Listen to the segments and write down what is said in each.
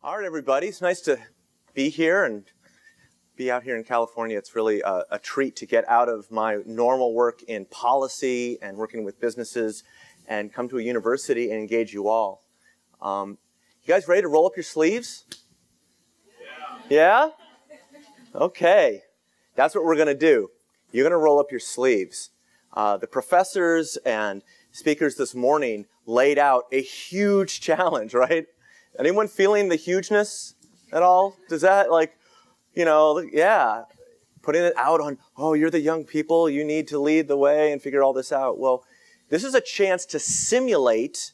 All right, everybody. It's nice to be here and be out here in California. It's really a treat to get out of my normal work in policy and working with businesses and come to a university and engage you all. You guys ready to roll up your sleeves? Yeah? Okay. That's what we're going to do. You're going to roll up your sleeves. The professors and speakers this morning laid out a huge challenge, right? Anyone feeling the hugeness at all? Does that, yeah, putting it out on, oh, you're the young people, you need to lead the way and figure all this out. Well, this is a chance to simulate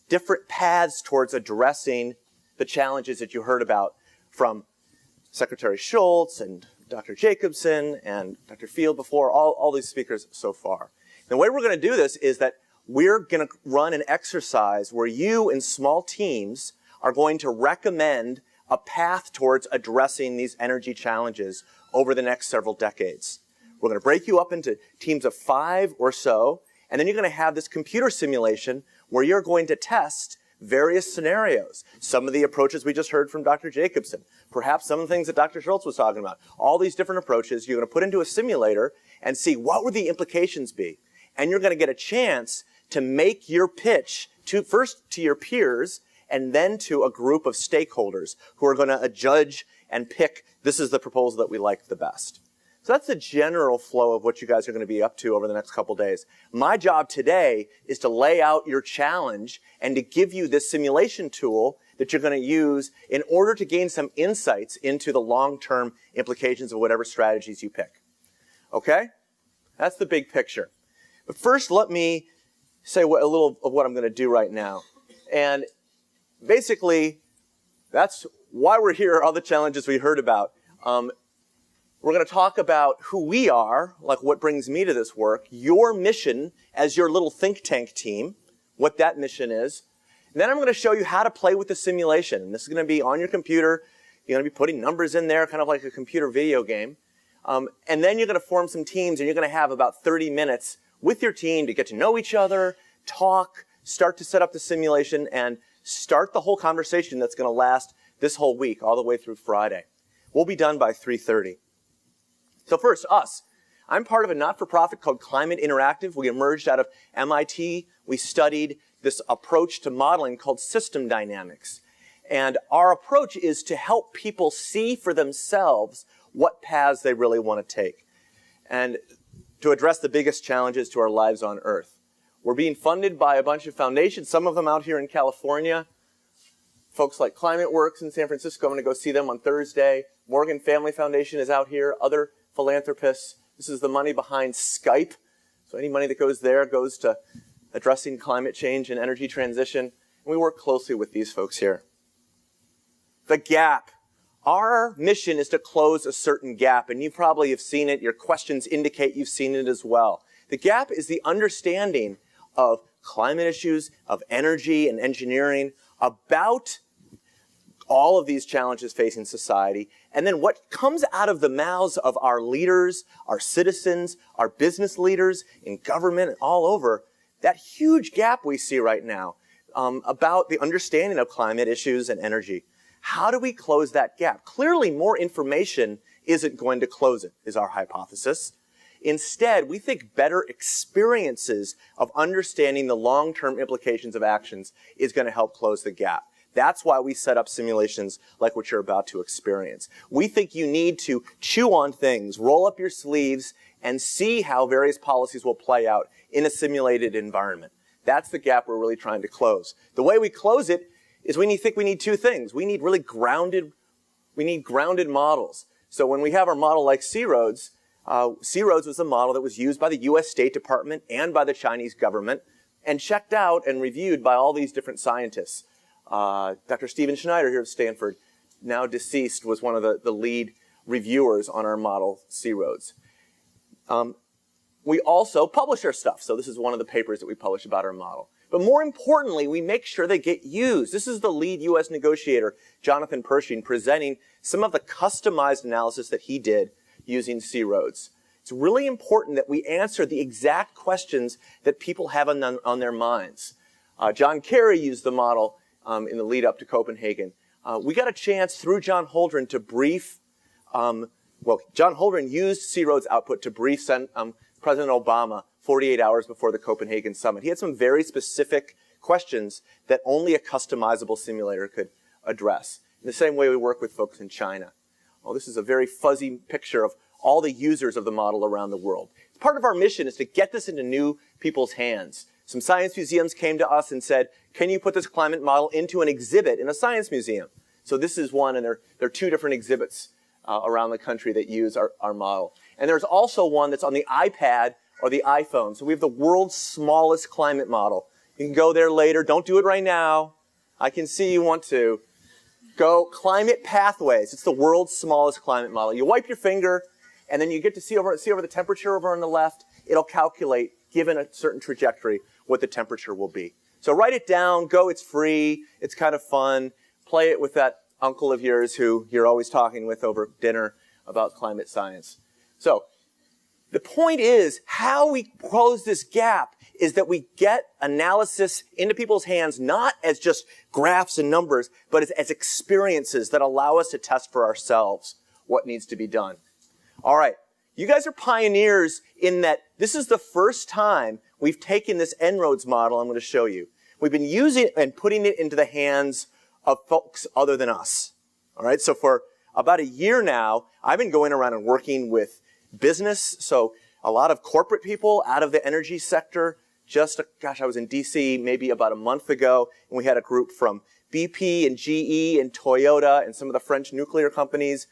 different paths towards addressing the challenges that you heard about from Secretary Schultz and Dr. Jacobson and Dr. Field before, all these speakers so far. The way we're going to do this is that we're going to run an exercise where you in small teams are going to recommend a path towards addressing these energy challenges over the next several decades. We're going to break you up into teams of 5 or so, and then you're going to have this computer simulation where you're going to test various scenarios. Some of the approaches we just heard from Dr. Jacobson, perhaps some of the things that Dr. Schultz was talking about. All these different approaches you're going to put into a simulator and see what would the implications be. And you're going to get a chance to make your pitch first to your peers and then to a group of stakeholders who are going to judge and pick, this is the proposal that we like the best. So that's the general flow of what you guys are going to be up to over the next couple days. My job today is to lay out your challenge and to give you this simulation tool that you're going to use in order to gain some insights into the long-term implications of whatever strategies you pick. Okay? That's the big picture. But first, let me say a little of what I'm going to do right now. And basically, that's why we're here, all the challenges we heard about. We're going to talk about who we are, like what brings me to this work, your mission as your little think tank team, what that mission is. And then I'm going to show you how to play with the simulation. And this is going to be on your computer. You're going to be putting numbers in there, kind of like a computer video game. And then you're going to form some teams, and you're going to have about 30 minutes with your team to get to know each other, talk, start to set up the simulation, and start the whole conversation that's going to last this whole week, all the way through Friday. We'll be done by 3:30. So first, us. I'm part of a not-for-profit called Climate Interactive. We emerged out of MIT. We studied this approach to modeling called system dynamics. And our approach is to help people see for themselves what paths they really want to take, and to address the biggest challenges to our lives on Earth. We're being funded by a bunch of foundations, some of them out here in California. Folks like Climate Works in San Francisco, I'm going to go see them on Thursday. Morgan Family Foundation is out here, other philanthropists. This is the money behind Skype. So any money that goes there goes to addressing climate change and energy transition. And we work closely with these folks here. The gap. Our mission is to close a certain gap, and you probably have seen it. Your questions indicate you've seen it as well. The gap is the understanding of climate issues, of energy and engineering, about all of these challenges facing society, and then what comes out of the mouths of our leaders, our citizens, our business leaders in government all over, that huge gap we see right now about the understanding of climate issues and energy. How do we close that gap? Clearly, more information isn't going to close it, is our hypothesis. Instead, we think better experiences of understanding the long-term implications of actions is going to help close the gap. That's why we set up simulations like what you're about to experience. We think you need to chew on things, roll up your sleeves, and see how various policies will play out in a simulated environment. That's the gap we're really trying to close. The way we close it is we think we need 2 things. We need really grounded models. So when we have our model like C-Roads was a model that was used by the US State Department and by the Chinese government and checked out and reviewed by all these different scientists. Dr. Stephen Schneider here at Stanford, now deceased, was one of the lead reviewers on our model C-Roads. We also publish our stuff. So this is one of the papers that we publish about our model. But more importantly, we make sure they get used. This is the lead U.S. negotiator, Jonathan Pershing, presenting some of the customized analysis that he did using C-Roads. It's really important that we answer the exact questions that people have on their minds. John Kerry used the model in the lead up to Copenhagen. we got a chance through John Holdren to brief, well, John Holdren used C-ROAD's output to brief President Obama 48 hours before the Copenhagen summit. He had some very specific questions that only a customizable simulator could address. In the same way we work with folks in China. Well, this is a very fuzzy picture of all the users of the model around the world. Part of our mission is to get this into new people's hands. Some science museums came to us and said, can you put this climate model into an exhibit in a science museum? So this is one, and there are two different exhibits around the country that use our model. And there's also one that's on the iPad or the iPhone. So we have the world's smallest climate model. You can go there later. Don't do it right now. I can see you want to. Go Climate Pathways. It's the world's smallest climate model. You wipe your finger, and then you get to see over the temperature over on the left. It'll calculate, given a certain trajectory, what the temperature will be. So write it down. Go. It's free. It's kind of fun. Play it with that uncle of yours who you're always talking with over dinner about climate science. So the point is, how we close this gap is that we get analysis into people's hands, not as just graphs and numbers, but as experiences that allow us to test for ourselves what needs to be done. All right, you guys are pioneers in that this is the first time we've taken this En-ROADS model I'm going to show you. We've been using it and putting it into the hands of folks other than us. All right, so for about a year now, I've been going around and working with business, so a lot of corporate people out of the energy sector. I was in DC maybe about a month ago, and we had a group from BP and GE and Toyota and some of the French nuclear companies,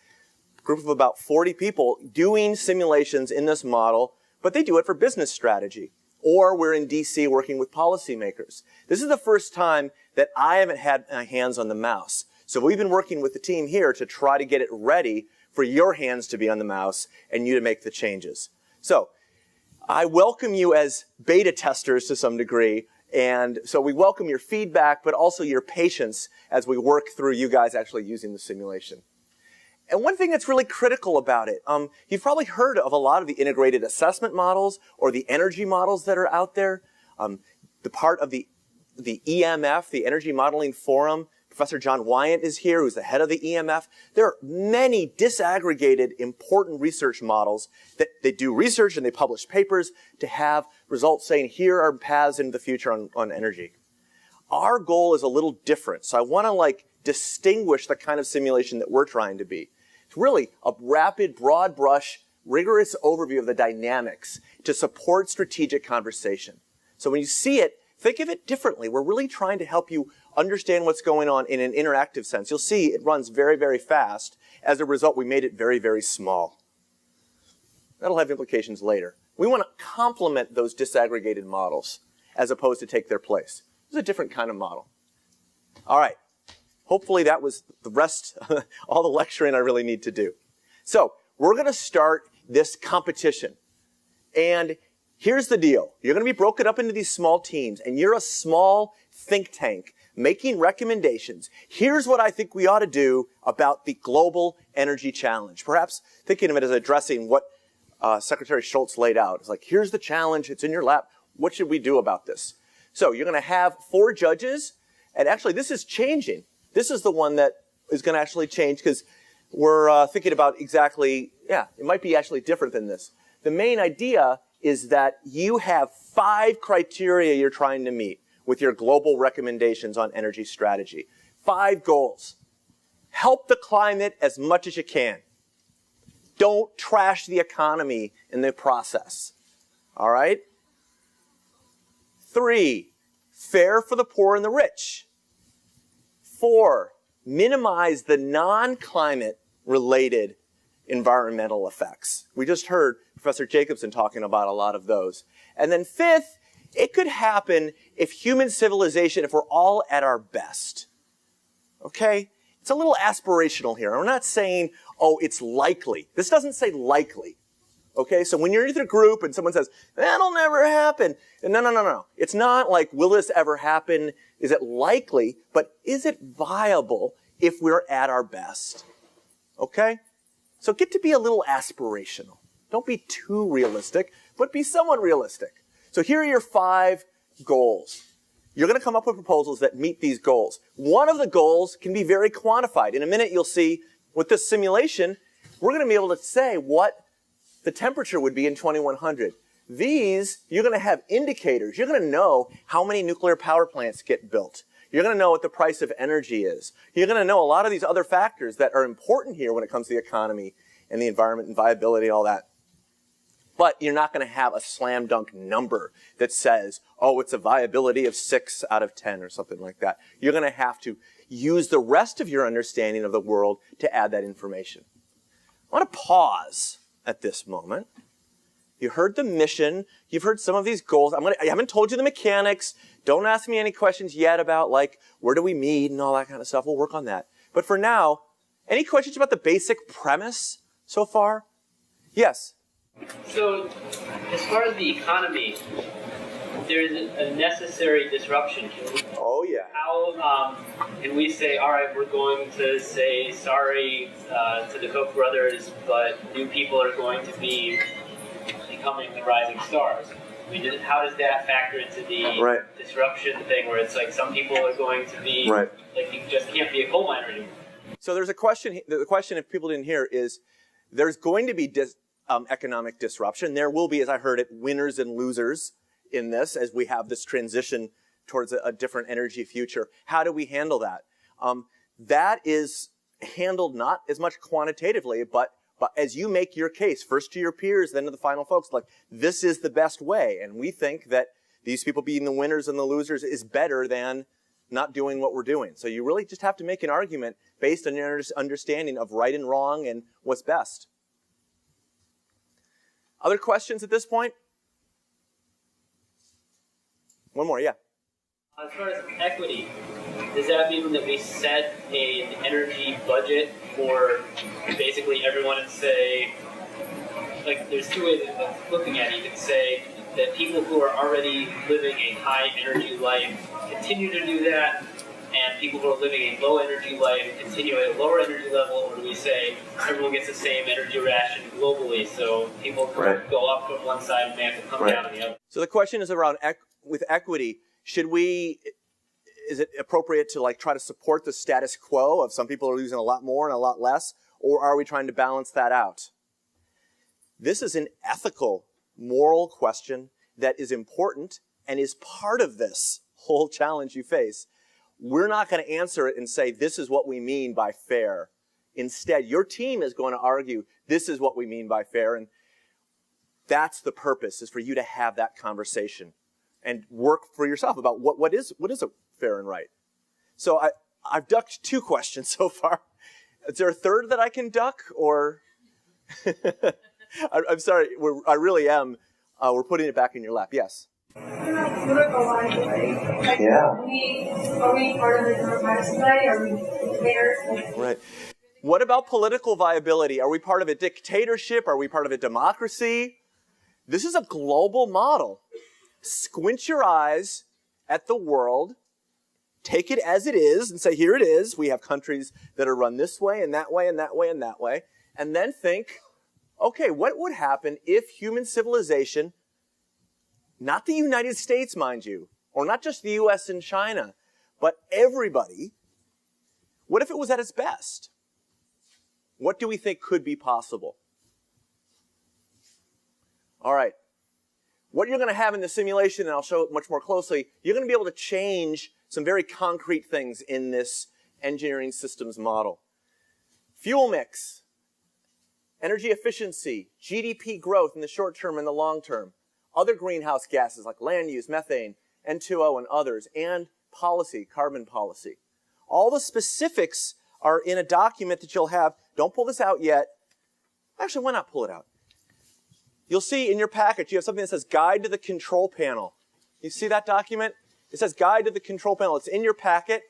a group of about 40 people doing simulations in this model, but they do it for business strategy. Or we're in DC working with policymakers. This is the first time that I haven't had my hands on the mouse. So we've been working with the team here to try to get it ready for your hands to be on the mouse and you to make the changes. So I welcome you as beta testers to some degree, and so we welcome your feedback, but also your patience as we work through you guys actually using the simulation. And one thing that's really critical about it, you've probably heard of a lot of the integrated assessment models or the energy models that are out there. The part of the EMF, the Energy Modeling Forum, Professor John Wyant is here, who's the head of the EMF. There are many disaggregated, important research models that they do research and they publish papers to have results saying, here are paths into the future on energy. Our goal is a little different. So I want to distinguish the kind of simulation that we're trying to be. It's really a rapid, broad brush, rigorous overview of the dynamics to support strategic conversation. So when you see it, think of it differently. We're really trying to help you understand what's going on in an interactive sense. You'll see it runs very, very fast. As a result, we made it very, very small. That'll have implications later. We want to complement those disaggregated models as opposed to take their place. This is a different kind of model. All right. Hopefully that was the rest, all the lecturing I really need to do. So we're going to start this competition. And here's the deal. You're going to be broken up into these small teams, and you're a small think tank making recommendations. Here's what I think we ought to do about the global energy challenge. Perhaps thinking of it as addressing what Secretary Schultz laid out. It's like, here's the challenge. It's in your lap. What should we do about this? So you're going to have 4 judges. And actually, this is changing. This is the one that is going to actually change because we're thinking about exactly, it might be actually different than this. The main idea is that you have 5 criteria you're trying to meet with your global recommendations on energy strategy. 5 goals. Help the climate as much as you can. Don't trash the economy in the process. All right? 3, fair for the poor and the rich. 4, minimize the non-climate related environmental effects. We just heard Professor Jacobson talking about a lot of those. And then 5th, it could happen if human civilization, if we're all at our best. Okay? It's a little aspirational here. We're not saying, oh, it's likely. This doesn't say likely. Okay? So when you're in a group and someone says, that'll never happen. No. It's not like, will this ever happen? Is it likely? But is it viable if we're at our best? Okay? So get to be a little aspirational. Don't be too realistic, but be somewhat realistic. So here are your 5 goals. you're going to come up with proposals that meet these goals. One of the goals can be very quantified. In a minute, you'll see with this simulation, we're going to be able to say what the temperature would be in 2100. These, you're going to have indicators. You're going to know how many nuclear power plants get built. You're going to know what the price of energy is. You're going to know a lot of these other factors that are important here when it comes to the economy and the environment and viability and all that. But you're not going to have a slam dunk number that says, oh, it's a viability of 6 out of 10 or something like that. You're going to have to use the rest of your understanding of the world to add that information. I want to pause at this moment. You heard the mission. You've heard some of these goals. I haven't told you the mechanics. Don't ask me any questions yet about, like, where do we meet and all that kind of stuff. We'll work on that. But for now, any questions about the basic premise so far? Yes? So, as far as the economy, there's a necessary disruption. Oh, yeah. How can we say, all right, we're going to say sorry to the Koch brothers, but new people are going to be becoming the rising stars? I mean, how does that factor into the disruption thing where it's like some people are going to be, like, you just can't be a coal miner anymore? So there's a question, the question, if people didn't hear, is there's going to be economic disruption. There will be, as I heard it, winners and losers in this as we have this transition towards a different energy future. How do we handle that? That is handled not as much quantitatively, but as you make your case, first to your peers, then to the final folks, like, this is the best way. And we think that these people being the winners and the losers is better than not doing what we're doing. So you really just have to make an argument based on your understanding of right and wrong and what's best. Other questions at this point? One more, yeah. As far as equity, does that mean that we set an energy budget for basically everyone and say, like, there's two ways of looking at it. You could say that people who are already living a high energy life continue to do that, and people who are living a low energy life continue at a lower energy level, or do we say everyone gets the same energy ration globally, so people can go up from one side and they have to come down on the other? So the question is around with equity. Is it appropriate to, like, try to support the status quo of some people are losing a lot more and a lot less, or are we trying to balance that out? This is an ethical, moral question that is important and is part of this whole challenge you face. We're not going to answer it and say, this is what we mean by fair. Instead, your team is going to argue, this is what we mean by fair, and that's the purpose, is for you to have that conversation and work for yourself about what is a fair and right. So I've ducked 2 questions so far. Is there a third that I can duck, or? I'm sorry, I really am. We're putting it back in your lap. Yes? Political viability. Like, yeah. Are we part of the democratic society? Are we there? Right. What about political viability? Are we part of a dictatorship? Are we part of a democracy? This is a global model. Squint your eyes at the world, take it as it is, and say, here it is. We have countries that are run this way and that way and that way and that way. And then think, okay, what would happen if human civilization, not the United States, mind you, or not just the US and China, but everybody, what if it was at its best? What do we think could be possible? All right. What you're going to have in the simulation, and I'll show it much more closely, you're going to be able to change some very concrete things in this engineering systems model. Fuel mix, energy efficiency, GDP growth in the short term and the long term, other greenhouse gases like land use, methane, N2O, and others, and policy, carbon policy. All the specifics are in a document that you'll have. Don't pull this out yet. Actually, why not pull it out? You'll see in your package, you have something that says Guide to the Control Panel. You see that document? It says Guide to the Control Panel. It's in your packet.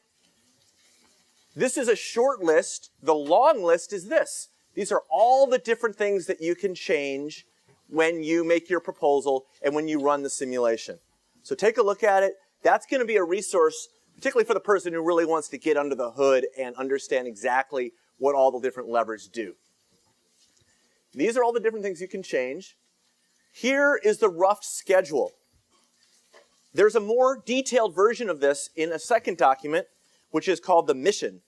This is a short list. The long list is this. These are all the different things that you can change when you make your proposal and when you run the simulation. So take a look at it. That's going to be a resource, particularly for the person who really wants to get under the hood and understand exactly what all the different levers do. These are all the different things you can change. Here is the rough schedule. There's a more detailed version of this in a second document, which is called the mission.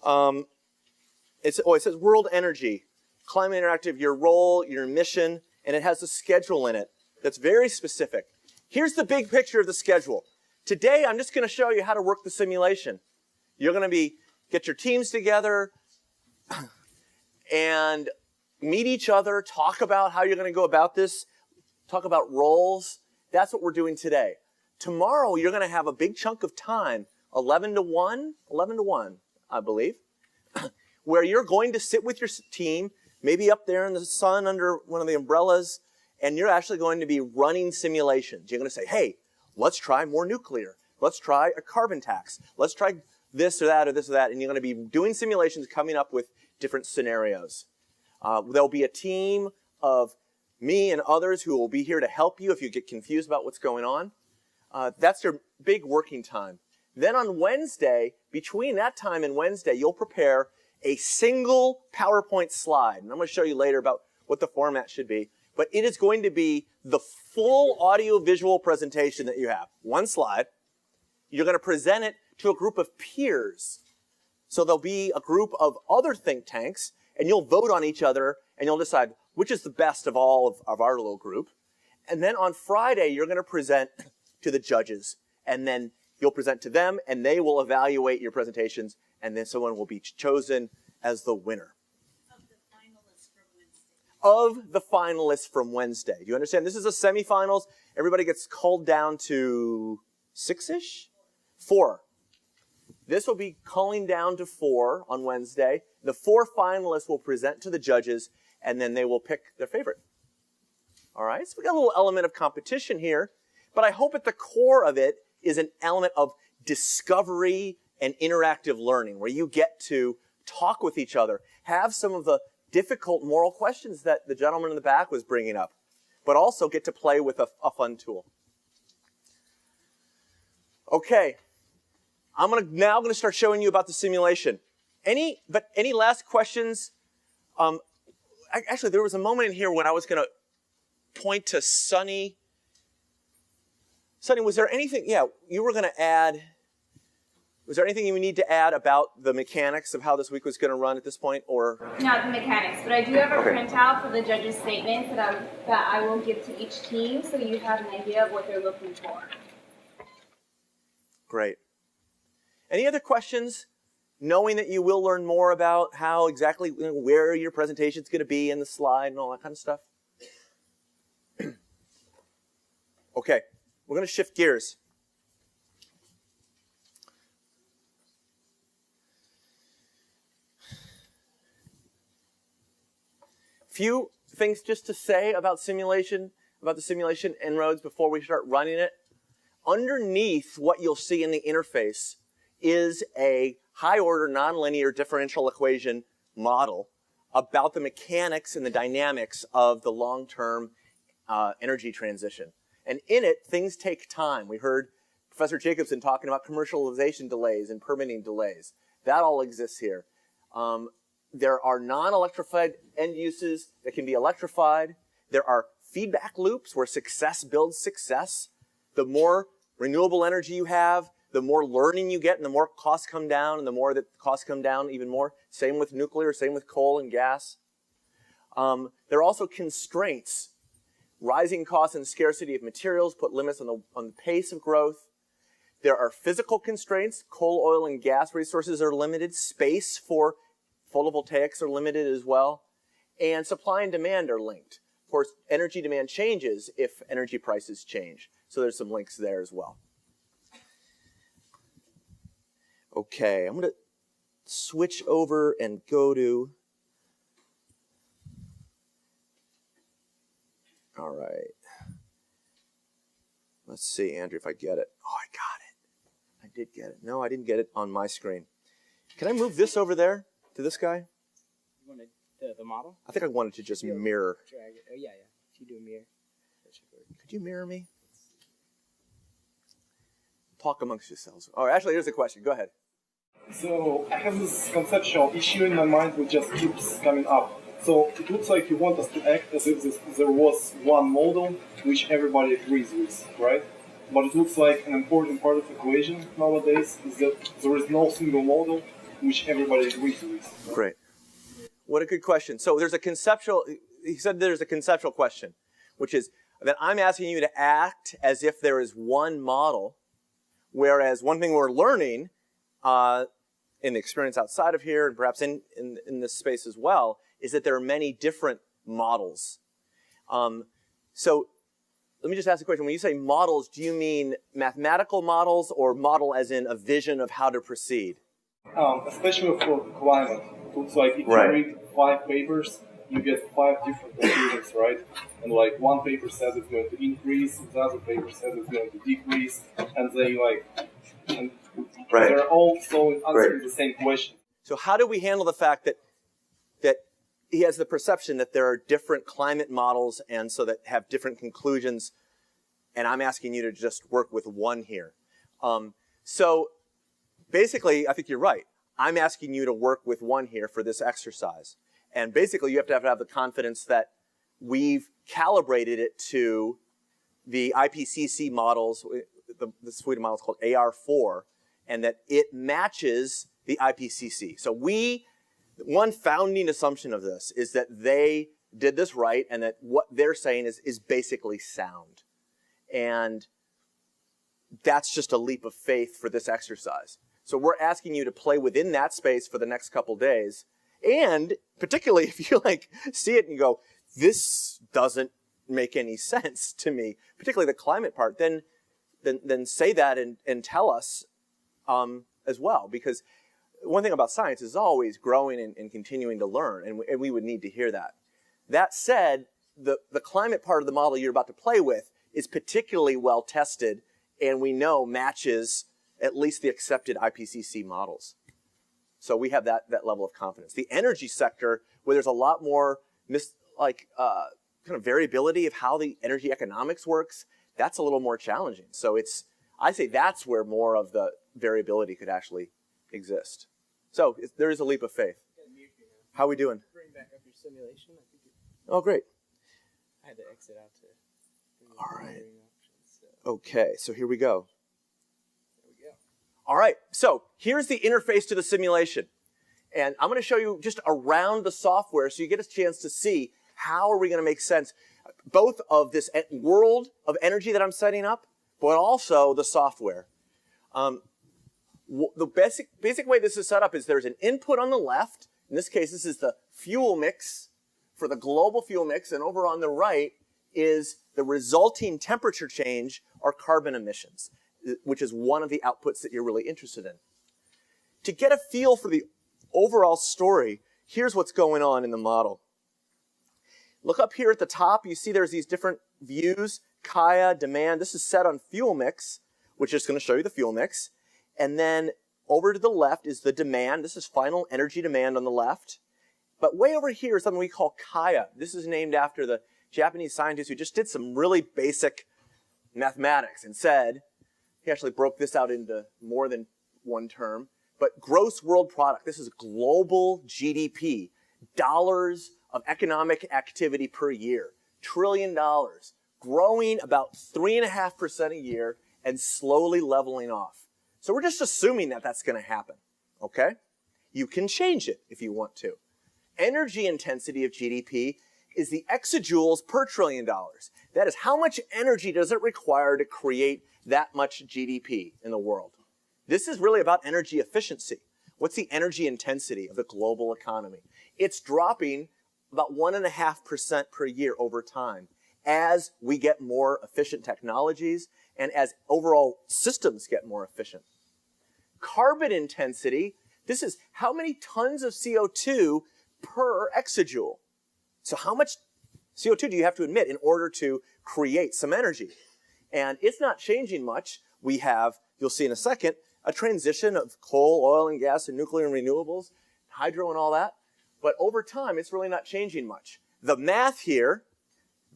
It says World Energy, Climate Interactive, your role, your mission, and it has a schedule in it that's very specific. Here's the big picture of the schedule. Today, I'm just going to show you how to work the simulation. You're going to get your teams together and meet each other, talk about how you're going to go about this, talk about roles. That's what we're doing today. Tomorrow, you're going to have a big chunk of time, 11 to 1, I believe, where you're going to sit with your team, maybe up there in the sun under one of the umbrellas, and you're actually going to be running simulations. You're going to say, hey, let's try more nuclear. Let's try a carbon tax. Let's try this or that or this or that. And you're going to be doing simulations, coming up with different scenarios. There'll be a team of me and others who will be here to help you if you get confused about what's going on. That's your big working time. Then on Wednesday, between that time and Wednesday, you'll prepare a single PowerPoint slide. And I'm going to show you later about what the format should be. But it is going to be the full audio-visual presentation that you have. One slide. You're going to present it to a group of peers. So there'll be a group of other think tanks, and you'll vote on each other, and you'll decide which is the best of all of our little group. And then on Friday, you're going to present to the judges. And then you'll present to them, and they will evaluate your presentations, and then someone will be chosen as the winner. Of the finalists from Wednesday. Do you understand? This is a semifinals. Everybody gets culled down to 6-ish? 4. This will be culling down to 4 on Wednesday. The 4 finalists will present to the judges, and then they will pick their favorite. All right? So we got a little element of competition here, but I hope at the core of it is an element of discovery and interactive learning, where you get to talk with each other, have some of the difficult moral questions that the gentleman in the back was bringing up, but also get to play with a fun tool. Okay, I'm now going to start showing you about the simulation. Any last questions? Actually, there was a moment in here when I was going to point to Sunny. Sunny, was there anything? Yeah, you were going to add. Was there anything you need to add about the mechanics of how this week was going to run at this point, or? Not the mechanics, but I do have a printout for the judges' statements that I will give to each team, so you have an idea of what they're looking for. Great. Any other questions? Knowing that you will learn more about how exactly where your presentation is going to be in the slide and all that kind of stuff. Okay, we're going to shift gears. Few things just to say about simulation, about the simulation inroads before we start running it. Underneath what you'll see in the interface is a high-order nonlinear differential equation model about the mechanics and the dynamics of the long-term energy transition. And in it, things take time. We heard Professor Jacobson talking about commercialization delays and permitting delays. That all exists here. There are non-electrified end uses that can be electrified. There are feedback loops where success builds success. The more renewable energy you have, the more learning you get, and the more costs come down, and the more that costs come down even more. Same with nuclear, same with coal and gas. There are also constraints. Rising costs and scarcity of materials put limits on the pace of growth. There are physical constraints. Coal, oil, and gas resources are limited. Space for photovoltaics are limited as well. And supply and demand are linked. Of course, energy demand changes if energy prices change. So there's some links there as well. Okay, I'm going to switch over and go to... All right. Let's see, Andrew, if I get it. Oh, I got it. I did get it. No, I didn't get it on my screen. Can I move this over there to this guy? You wanted the model? I think I wanted to just mirror. Drag it. Oh, yeah. If you do a mirror, that should work. Could you mirror me? Talk amongst yourselves. Oh, actually, here's a question. Go ahead. So I have this conceptual issue in my mind which just keeps coming up. So it looks like you want us to act as if there was one model which everybody agrees with, right? but it looks like an important part of the equation nowadays is that there is no single model which everybody agrees with. Great. What a good question. So there's a conceptual, he said there's a conceptual question, which is that I'm asking you to act as if there is one model, whereas one thing we're learning in the experience outside of here and perhaps in this space as well is that there are many different models. So let me just ask a question. When you say models, do you mean mathematical models or model as in a vision of how to proceed? Especially for climate. It looks like if you read 5 papers, you get 5 different conclusions, right? And like one paper says it's going to increase, the other paper says it's going to decrease, and they they're all answering the same question. So how do we handle the fact that he has the perception that there are different climate models and so that have different conclusions, and I'm asking you to just work with one here. So basically, I think you're right. I'm asking you to work with one here for this exercise. And basically, you have to have the confidence that we've calibrated it to the IPCC models, the suite of models called AR4, and that it matches the IPCC. So one founding assumption of this is that they did this right and that what they're saying is basically sound. And that's just a leap of faith for this exercise. So we're asking you to play within that space for the next couple days. And particularly if you see it and you go, this doesn't make any sense to me, particularly the climate part, then say that and tell us as well. Because one thing about science is always growing and continuing to learn, and we would need to hear that. That said, the climate part of the model you're about to play with is particularly well tested, and we know matches at least the accepted IPCC models. So we have that level of confidence. The energy sector, where there's a lot more kind of variability of how the energy economics works, that's a little more challenging. So I say that's where more of the variability could actually exist. So there is a leap of faith. How are we doing? Bring back up your simulation. I think Oh, great. I had to exit out to bring up All the right. viewing options, so Okay, so here we go. there we go. All right, so here's the interface to the simulation. And I'm going to show you just around the software so you get a chance to see how are we going to make sense both of this world of energy that I'm setting up, but also the software. The basic way this is set up is there's an input on the left. In this case, this is the fuel mix for the global fuel mix. And over on the right is the resulting temperature change or carbon emissions, which is one of the outputs that you're really interested in. To get a feel for the overall story, here's what's going on in the model. Look up here at the top. You see there's these different views, Kaya, demand. This is set on fuel mix, which is going to show you the fuel mix. And then over to the left is the demand. This is final energy demand on the left. But way over here is something we call Kaya. This is named after the Japanese scientist who just did some really basic mathematics and said, he actually broke this out into more than one term, but gross world product. This is global GDP, dollars of economic activity per year, $1 trillion, growing about 3.5% a year and slowly leveling off. So we're just assuming that that's going to happen, okay? You can change it if you want to. Energy intensity of GDP is the exajoules per $1 trillion. That is how much energy does it require to create that much GDP in the world. This is really about energy efficiency. What's the energy intensity of the global economy? It's dropping about 1.5% per year over time as we get more efficient technologies and as overall systems get more efficient. Carbon intensity, this is how many tons of CO2 per exajoule. So how much CO2 do you have to emit in order to create some energy? And it's not changing much. We have, you'll see in a second, a transition of coal, oil and gas, and nuclear and renewables, hydro and all that. But over time, it's really not changing much. The math here,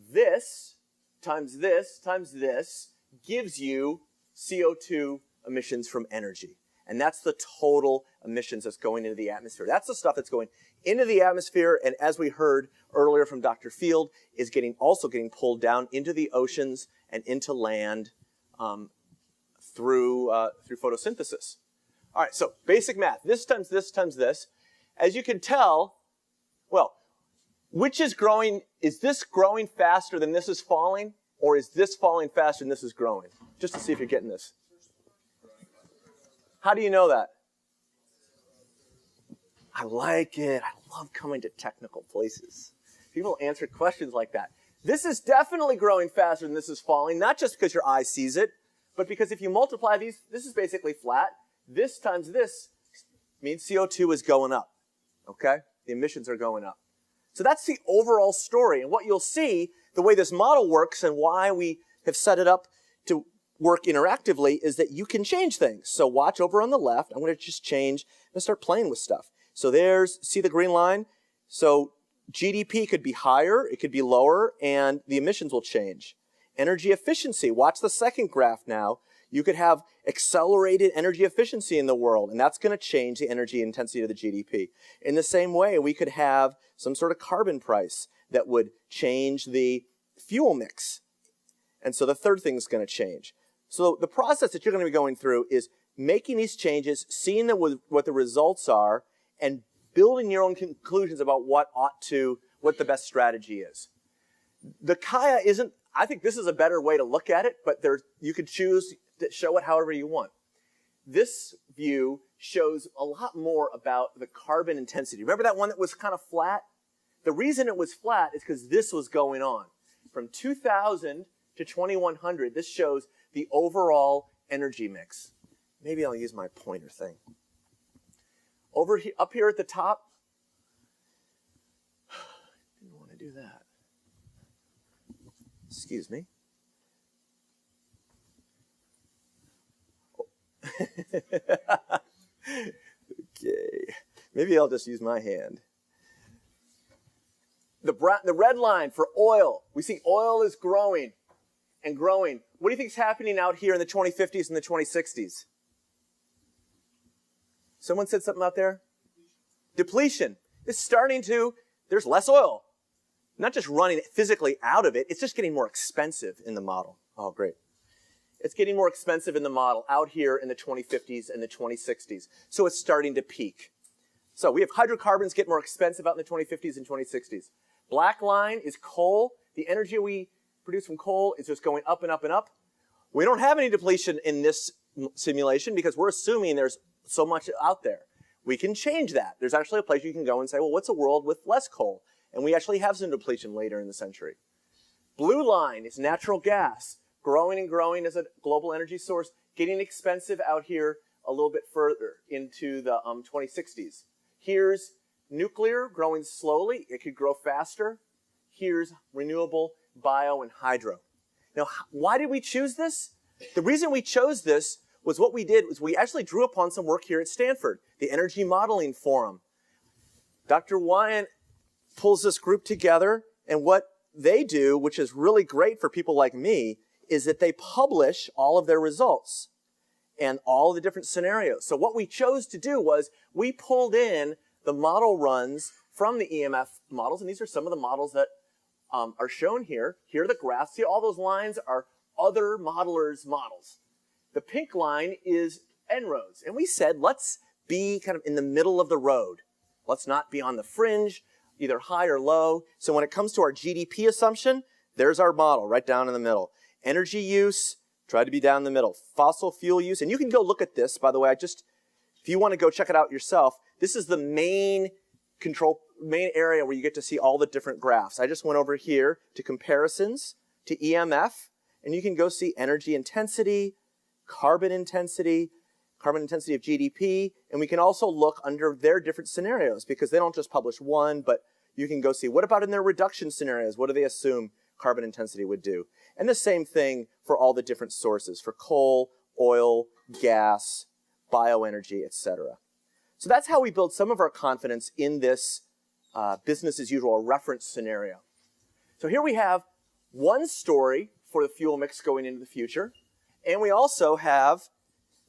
this times this times this, gives you CO2 emissions from energy. And that's the total emissions that's going into the atmosphere. That's the stuff that's going into the atmosphere, and as we heard earlier from Dr. Field, is also getting pulled down into the oceans and into land through photosynthesis. All right, so basic math. This times this times this. As you can tell, well, which is growing? Is this growing faster than this is falling? Or is this falling faster than this is growing? Just to see if you're getting this. How do you know that? I like it. I love coming to technical places. People answer questions like that. This is definitely growing faster than this is falling, not just because your eye sees it, but because if you multiply these, this is basically flat. This times this means CO2 is going up, okay? The emissions are going up. So that's the overall story. And what you'll see, the way this model works and why we have set it up to work interactively is that you can change things. So watch over on the left. I'm going to just change and start playing with stuff. So there's, see the green line? So GDP could be higher, it could be lower, and the emissions will change. Energy efficiency, watch the second graph now. You could have accelerated energy efficiency in the world, and that's going to change the energy intensity of the GDP. In the same way, we could have some sort of carbon price that would change the fuel mix. And so the third thing is going to change. So the process that you're going to be going through is making these changes, seeing what the results are, and building your own conclusions about what the best strategy is. The Kaya isn't, I think this is a better way to look at it, but you could choose to show it however you want. This view shows a lot more about the carbon intensity. Remember that one that was kind of flat? The reason it was flat is because this was going on. From 2000 to 2100, this shows the overall energy mix. Maybe I'll use my pointer thing. Over here, up here at the top, didn't want to do that. Excuse me. Okay, maybe I'll just use my hand. The red line for oil, we see oil is growing and growing. What do you think is happening out here in the 2050s and the 2060s? Someone said something out there? Depletion. It's starting to, there's less oil. Not just running physically out of it, it's just getting more expensive in the model. Oh, great. It's getting more expensive in the model out here in the 2050s and the 2060s. So it's starting to peak. So we have hydrocarbons get more expensive out in the 2050s and 2060s. Black line is coal. The energy we produce from coal is just going up and up and up. We don't have any depletion in this simulation because we're assuming there's so much out there. We can change that. There's actually a place you can go and say, well, what's a world with less coal? And we actually have some depletion later in the century. Blue line is natural gas, growing and growing as a global energy source, getting expensive out here a little bit further into the 2060s. Here's nuclear growing slowly. It could grow faster. Here's renewable, bio, and hydro. Now, why did we choose this? The reason we chose this was what we did was we actually drew upon some work here at Stanford, the Energy Modeling Forum. Dr. Wyant pulls this group together, and what they do, which is really great for people like me, is that they publish all of their results and all the different scenarios. So what we chose to do was we pulled in the model runs from the EMF models, and these are some of the models that are shown here. Here are the graphs. See, all those lines are other modelers' models. The pink line is En-ROADS, and we said let's be kind of in the middle of the road. Let's not be on the fringe, either high or low. So when it comes to our GDP assumption, there's our model right down in the middle. Energy use, try to be down in the middle. Fossil fuel use, and you can go look at this, by the way. If you want to go check it out yourself, this is the main area where you get to see all the different graphs. I just went over here to comparisons, to EMF, and you can go see energy intensity, carbon intensity of GDP, and we can also look under their different scenarios because they don't just publish one, but you can go see what about in their reduction scenarios, what do they assume carbon intensity would do? And the same thing for all the different sources, for coal, oil, gas, bioenergy, etc. So that's how we build some of our confidence in this business as usual, reference scenario. So here we have one story for the fuel mix going into the future, and we also have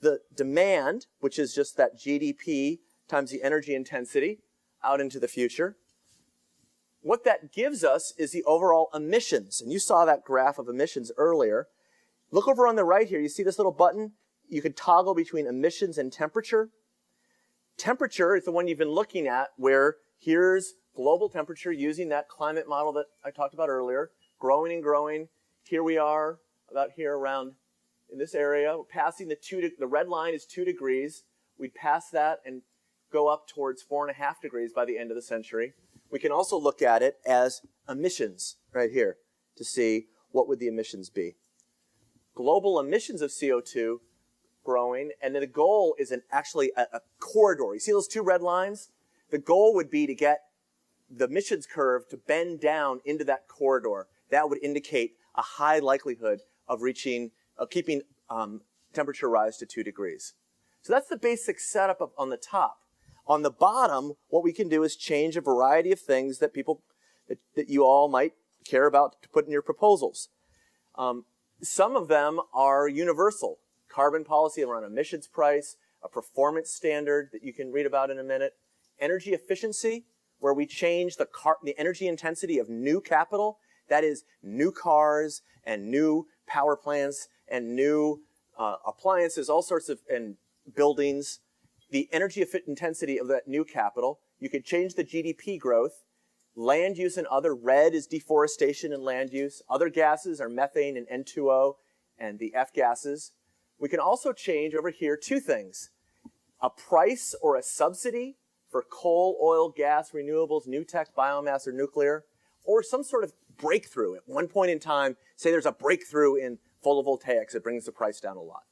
the demand, which is just that GDP times the energy intensity out into the future. What that gives us is the overall emissions, and you saw that graph of emissions earlier. Look over on the right here. You see this little button? You can toggle between emissions and temperature. Temperature is the one you've been looking at, where here's global temperature using that climate model that I talked about earlier, growing and growing. Here we are, about here around in this area. We're passing the red line is 2 degrees. We'd pass that and go up towards 4.5 degrees by the end of the century. We can also look at it as emissions right here to see what would the emissions be. Global emissions of CO2 growing, and then the goal is actually a corridor. You see those 2 red lines? The goal would be to get the emissions curve to bend down into that corridor. That would indicate a high likelihood of keeping temperature rise to 2 degrees. So that's the basic setup on the top. On the bottom, what we can do is change a variety of things that that you all might care about to put in your proposals. Some of them are universal. Carbon policy around emissions price, a performance standard that you can read about in a minute. Energy efficiency, where we change the energy intensity of new capital. That is new cars and new power plants and new appliances, all sorts of, and buildings. The energy intensity of that new capital. You could change the GDP growth. Land use and other, red is deforestation and land use. Other gases are methane and N2O and the F gases. We can also change over here 2 things. A price or a subsidy for coal, oil, gas, renewables, new tech, biomass, or nuclear, or some sort of breakthrough. At one point in time, say there's a breakthrough in photovoltaics that brings the price down a lot.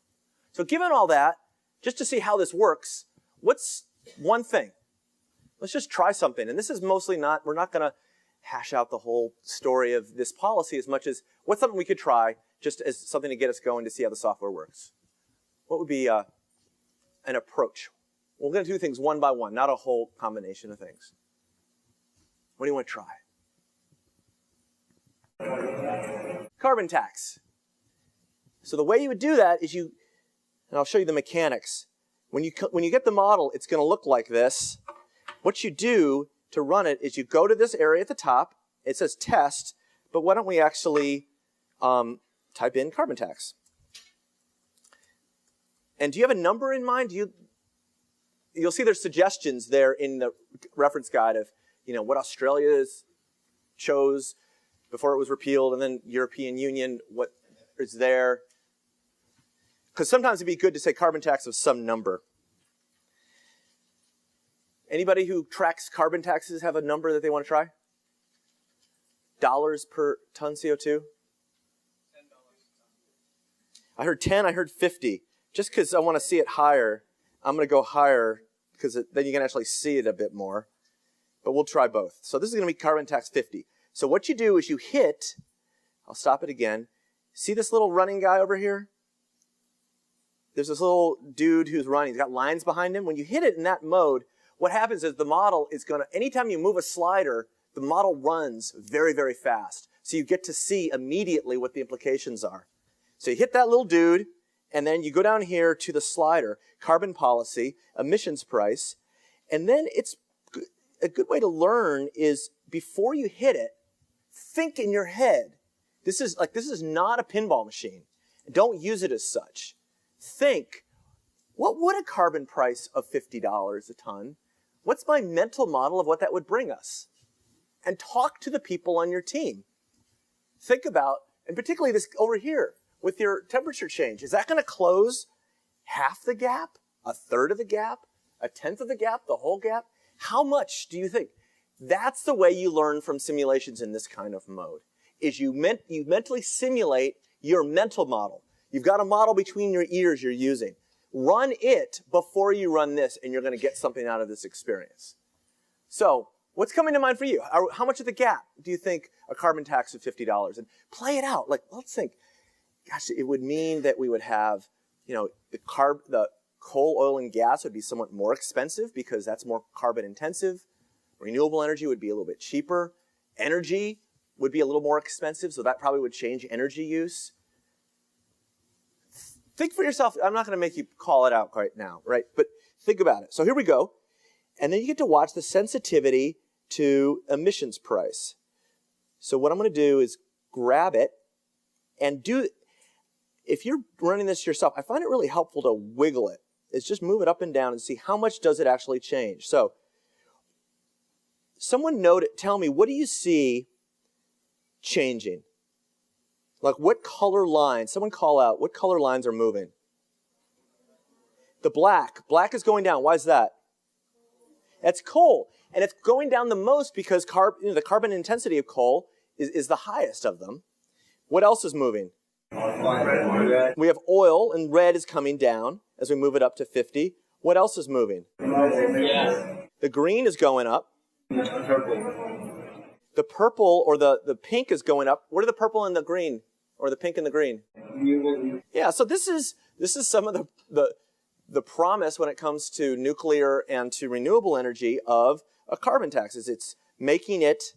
So given all that, just to see how this works, what's one thing? Let's just try something. And this is mostly we're not going to hash out the whole story of this policy as much as what's something we could try just as something to get us going to see how the software works. What would be an approach? We're going to do things one by one, not a whole combination of things. What do you want to try? Carbon tax. So the way you would do that is and I'll show you the mechanics. When you get the model, it's going to look like this. What you do to run it is you go to this area at the top. It says test, but why don't we actually type in carbon tax? And do you have a number in mind? You'll see there's suggestions there in the reference guide of what Australia chose before it was repealed, and then European Union, what is there. Because sometimes it'd be good to say carbon tax of some number. Anybody who tracks carbon taxes have a number that they want to try? Dollars per ton CO2? $10. I heard 10, I heard 50. Just because I want to see it higher, I'm going to go higher because then you can actually see it a bit more. But we'll try both. So this is going to be carbon tax 50. So what you do is you hit, I'll stop it again. See this little running guy over here? There's this little dude who's running. He's got lines behind him. When you hit it in that mode, what happens is the model is going to, anytime you move a slider, the model runs very, very fast. So you get to see immediately what the implications are. So you hit that little dude, and then you go down here to the slider, carbon policy, emissions price, and then it's a good way to learn is before you hit it, think in your head. This is not a pinball machine. Don't use it as such. Think, what would a carbon price of $50 a ton? What's my mental model of what that would bring us? And talk to the people on your team. Think about, and particularly this over here, with your temperature change. Is that going to close half the gap? A third of the gap? A tenth of the gap? The whole gap? How much do you think? That's the way you learn from simulations in this kind of mode, is you mentally simulate your mental model. You've got a model between your ears you're using. Run it before you run this, and you're going to get something out of this experience. So, what's coming to mind for you? How much of the gap do you think a carbon tax of $50? And play it out. Like, let's think. Gosh, it would mean that we would have, the coal, oil, and gas would be somewhat more expensive because that's more carbon intensive. Renewable energy would be a little bit cheaper. Energy would be a little more expensive, so that probably would change energy use. Think for yourself. I'm not going to make you call it out right now, right? But think about it. So here we go. And then you get to watch the sensitivity to emissions price. So what I'm going to do is grab it and if you're running this yourself, I find it really helpful to wiggle it. It's just move it up and down and see how much does it actually change. So someone tell me, what do you see changing? Like what color lines? Someone call out, what color lines are moving? The black. Black is going down. Why is that? That's coal. And it's going down the most because the carbon intensity of coal is the highest of them. What else is moving? We have oil, and red is coming down as we move it up to 50. What else is moving? The green is going up. The purple or the pink is going up. What are the purple and the green? Or the pink and the green? Yeah, so this is some of the promise when it comes to nuclear and to renewable energy of a carbon tax. It's making it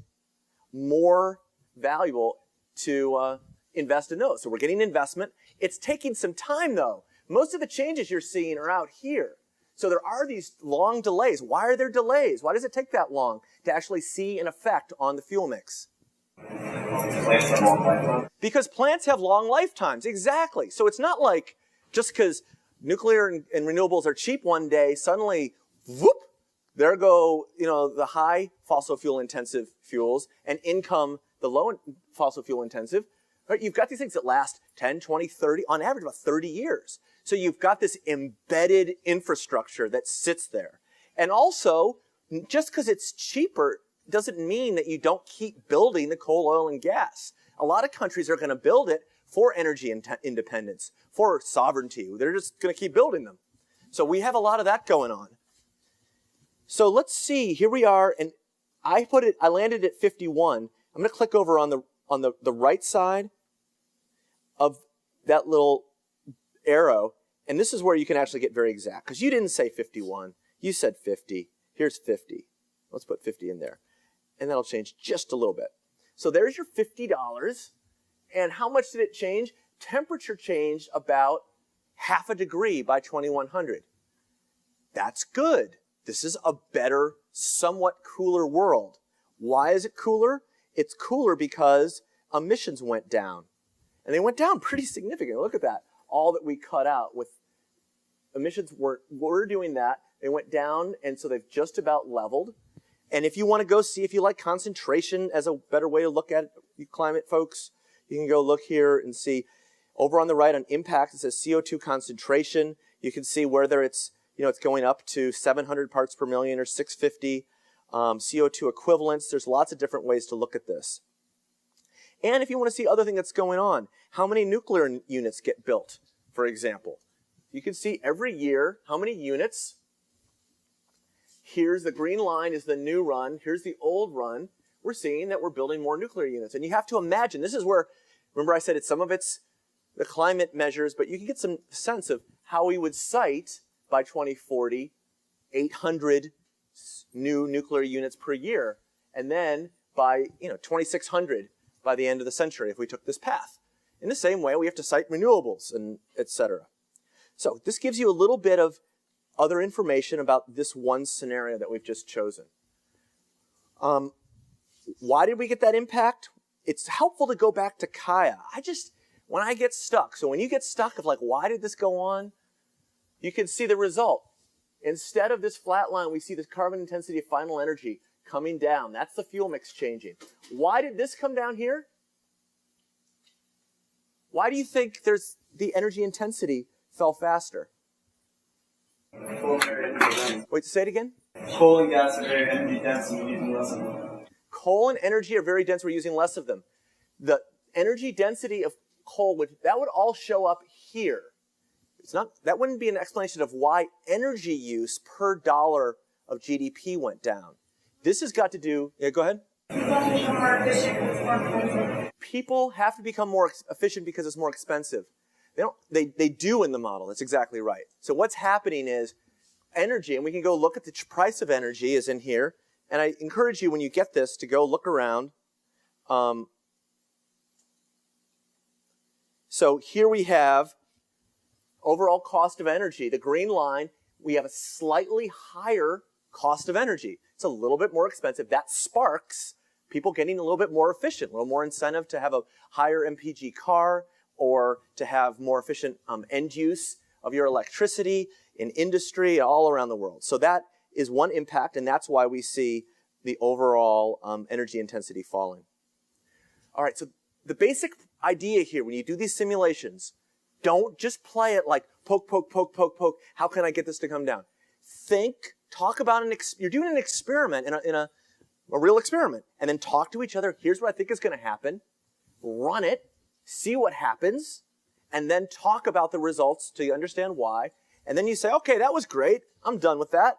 more valuable to invest in those. So we're getting investment. It's taking some time, though. Most of the changes you're seeing are out here. So there are these long delays. Why are there delays? Why does it take that long to actually see an effect on the fuel mix? Because plants have long lifetimes. Exactly. So it's not like just because nuclear and renewables are cheap one day, suddenly, whoop, there go, the high fossil fuel intensive fuels and in come the low fossil fuel intensive. Right? You've got these things that last 10, 20, 30, on average about 30 years. So you've got this embedded infrastructure that sits there. And also, just because it's cheaper doesn't mean that you don't keep building the coal, oil, and gas. A lot of countries are going to build it for energy independence, for sovereignty. They're just going to keep building them. So we have a lot of that going on. So let's see. Here we are, and I landed at 51. I'm going to click over on the right side of that little arrow, and this is where you can actually get very exact, because you didn't say 51. You said 50. Here's 50. Let's put 50 in there, and that'll change just a little bit. So there's your $50, and how much did it change? Temperature changed about half a degree by 2100. That's good. This is a better, somewhat cooler world. Why is it cooler? It's cooler because emissions went down. And they went down pretty significantly. Look at that. All that we cut out with emissions were doing that. They went down, and so they've just about leveled. And if you want to go see if you like concentration as a better way to look at it, you climate folks, you can go look here and see. Over on the right on impact, it says CO2 concentration. You can see whether it's going up to 700 parts per million or 650. CO2 equivalents. There's lots of different ways to look at this. And if you want to see other thing that's going on, how many nuclear units get built, for example. You can see every year how many units. Here's the green line is the new run. Here's the old run. We're seeing that we're building more nuclear units. And you have to imagine, this is where, remember I said some of it's the climate measures, but you can get some sense of how we would cite by 2040 800 new nuclear units per year. And then by 2600 by the end of the century if we took this path. In the same way, we have to cite renewables and et cetera. So this gives you a little bit of other information about this one scenario that we've just chosen. Why did we get that impact? It's helpful to go back to Kaya. When I get stuck, so when you get stuck of like, why did this go on? You can see the result. Instead of this flat line, we see this carbon intensity of final energy coming down. That's the fuel mix changing. Why did this come down here? Why do you think the energy intensity fell faster? Wait, say it again? Coal and gas are very energy dense and we're using less of them. Coal and energy are very dense, we're using less of them. The energy density of coal, that would all show up here. That wouldn't be an explanation of why energy use per dollar of GDP went down. This has got to do, go ahead. People have to become more efficient because it's more expensive. They do in the model, that's exactly right. So what's happening is energy, and we can go look at the price of energy is in here, and I encourage you when you get this to go look around. So here we have overall cost of energy. The green line, we have a slightly higher cost of energy. It's a little bit more expensive. That sparks people getting a little bit more efficient, a little more incentive to have a higher MPG car or to have more efficient end use of your electricity in industry all around the world. So that is one impact, and that's why we see the overall energy intensity falling. All right, so the basic idea here, when you do these simulations, don't just play it like poke, poke, poke, poke, poke. How can I get this to come down? Think, talk about you're doing an experiment in a real experiment, and then talk to each other. Here's what I think is going to happen. Run it, see what happens, and then talk about the results till you understand why. And then you say, okay, that was great. I'm done with that.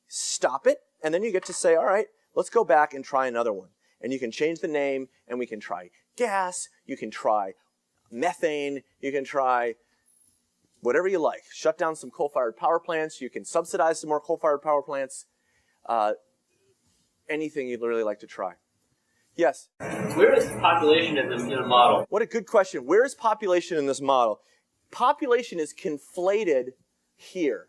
Stop it. And then you get to say, all right, let's go back and try another one. And you can change the name, and we can try gas. You can try methane. You can try whatever you like. Shut down some coal-fired power plants. You can subsidize some more coal-fired power plants. Anything you'd really like to try. Yes? Where is population in the model? What a good question. Where is population in this model? Population is conflated here.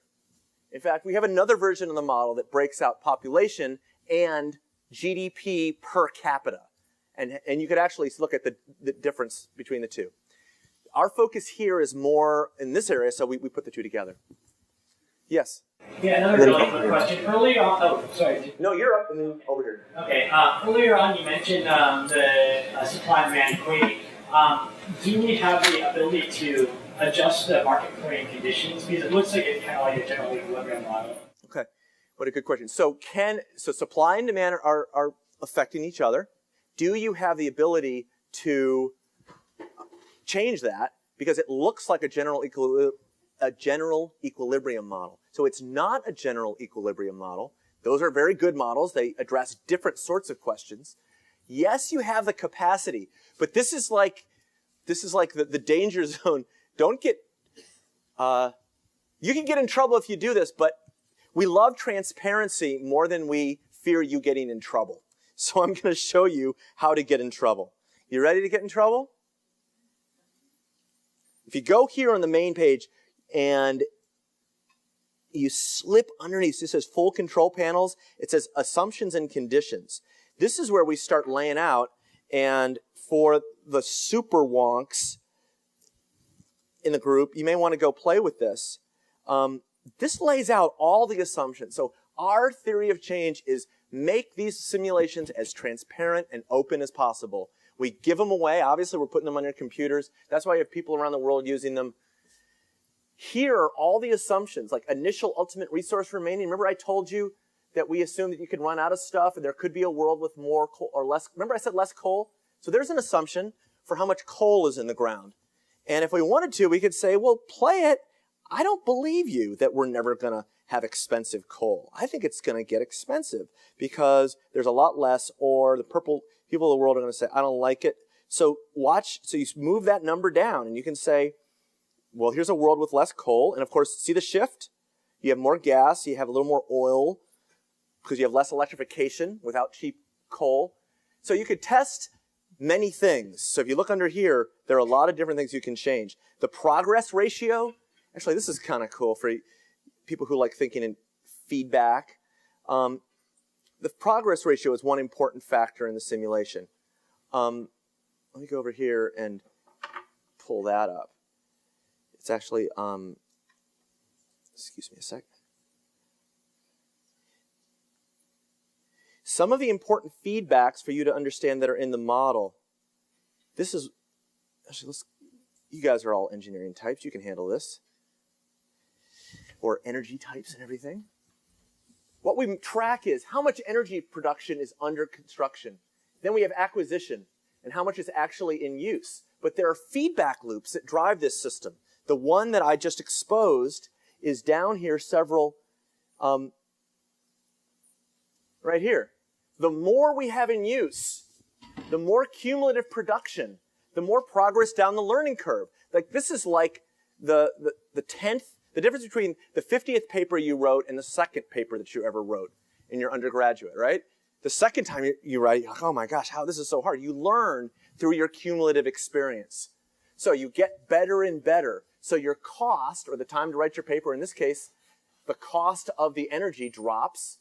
In fact, we have another version of the model that breaks out population and GDP per capita. And you could actually look at the difference between the two. Our focus here is more in this area, so we put the two together. Yes? Yeah, another really quick question. Earlier on, oh, sorry. No, you're up and then over here. Okay, earlier on you mentioned the supply and demand equating. Do we have the ability to adjust the market equating conditions? Because it looks like it's kind of like a general equilibrium model. Okay, what a good question. So supply and demand are affecting each other. Do you have the ability to change that? Because it looks like a general equilibrium model. So it's not a general equilibrium model. Those are very good models. They address different sorts of questions. Yes, you have the capacity, but this is like the danger zone. Don't get, you can get in trouble if you do this, but we love transparency more than we fear you getting in trouble. So I'm going to show you how to get in trouble. You ready to get in trouble? If you go here on the main page and you slip underneath, this says full control panels. It says assumptions and conditions. This is where we start laying out, and for the super wonks in the group, you may want to go play with this. This lays out all the assumptions. So our theory of change is make these simulations as transparent and open as possible. We give them away. Obviously, we're putting them on your computers. That's why you have people around the world using them. Here are all the assumptions, like initial ultimate resource remaining. Remember I told you that we assumed that you could run out of stuff and there could be a world with more coal or less. Remember I said less coal? So there's an assumption for how much coal is in the ground. And if we wanted to, we could say, well, play it. I don't believe you that we're never going to have expensive coal. I think it's going to get expensive because there's a lot less, or the purple people of the world are going to say, I don't like it. So watch, so you move that number down and you can say, well, here's a world with less coal. And of course, see the shift? You have more gas, you have a little more oil because you have less electrification without cheap coal. So you could test many things. So if you look under here, there are a lot of different things you can change. The progress ratio, actually this is kind of cool for people who like thinking in feedback. The progress ratio is one important factor in the simulation. Let me go over here and pull that up. It's actually, excuse me a sec. Some of the important feedbacks for you to understand that are in the model. This is, actually, you guys are all engineering types. You can handle this. Or energy types and everything. What we track is how much energy production is under construction. Then we have acquisition and how much is actually in use. But there are feedback loops that drive this system. The one that I just exposed is down here several, right here. The more we have in use, the more cumulative production, the more progress down the learning curve. Like this is like the 10th, the difference between the 50th paper you wrote and the second paper that you ever wrote in your undergraduate, right? The second time you write, you're like, oh my gosh, this is so hard. You learn through your cumulative experience. So you get better and better. So your cost, or the time to write your paper, in this case, the cost of the energy drops,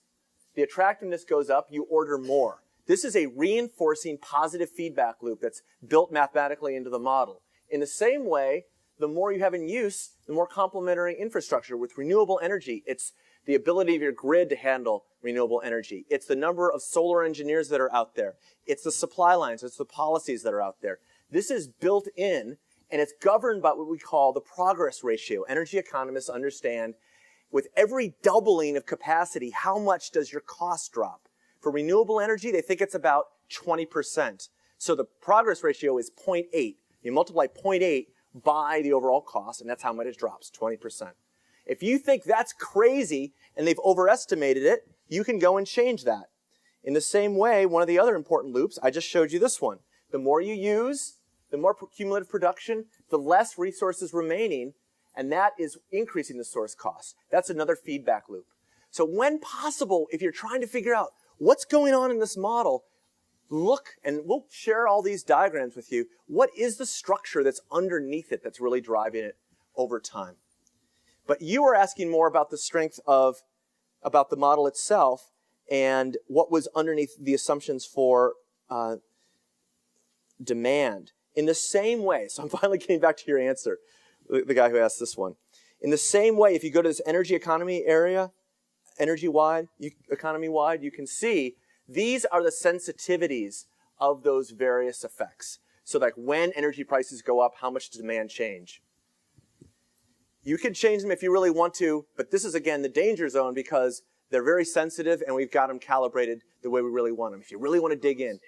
the attractiveness goes up, you order more. This is a reinforcing positive feedback loop that's built mathematically into the model. In the same way, the more you have in use, the more complementary infrastructure. With renewable energy, it's the ability of your grid to handle renewable energy. It's the number of solar engineers that are out there. It's the supply lines. It's the policies that are out there. This is built in, and it's governed by what we call the progress ratio. Energy economists understand with every doubling of capacity, how much does your cost drop? For renewable energy, they think it's about 20%. So the progress ratio is 0.8. You multiply 0.8 by the overall cost, and that's how much it drops, 20%. If you think that's crazy and they've overestimated it, you can go and change that. In the same way, one of the other important loops, I just showed you this one. The more you use, the more cumulative production, the less resources remaining, and that is increasing the source cost. That's another feedback loop. So when possible, if you're trying to figure out what's going on in this model, look, and we'll share all these diagrams with you. What is the structure that's underneath it that's really driving it over time? But you are asking more about the strength of, about the model itself and what was underneath the assumptions for demand. In the same way, so I'm finally getting back to your answer, the guy who asked this one. In the same way, if you go to this energy economy area, economy-wide, you can see these are the sensitivities of those various effects. So like when energy prices go up, how much does demand change? You can change them if you really want to, but this is, again, the danger zone because they're very sensitive and we've got them calibrated the way we really want them. If you really want to dig in,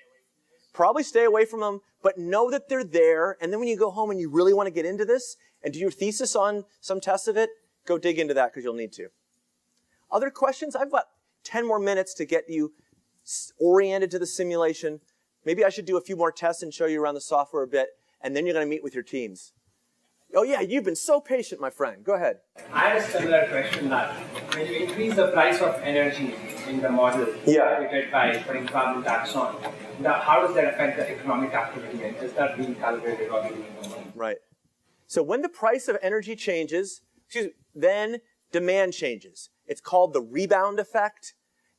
probably stay away from them, but know that they're there. And then when you go home and you really want to get into this and do your thesis on some tests of it, go dig into that because you'll need to. Other questions? I've got 10 more minutes to get you oriented to the simulation. Maybe I should do a few more tests and show you around the software a bit, and then you're going to meet with your teams. Oh yeah, you've been so patient, my friend. Go ahead. I have a similar question that when you increase the price of energy in the model calculated by putting carbon tax on, now how does that affect the economic activity, and is that being calibrated already in the model? Right. So when the price of energy changes, then demand changes. It's called the rebound effect,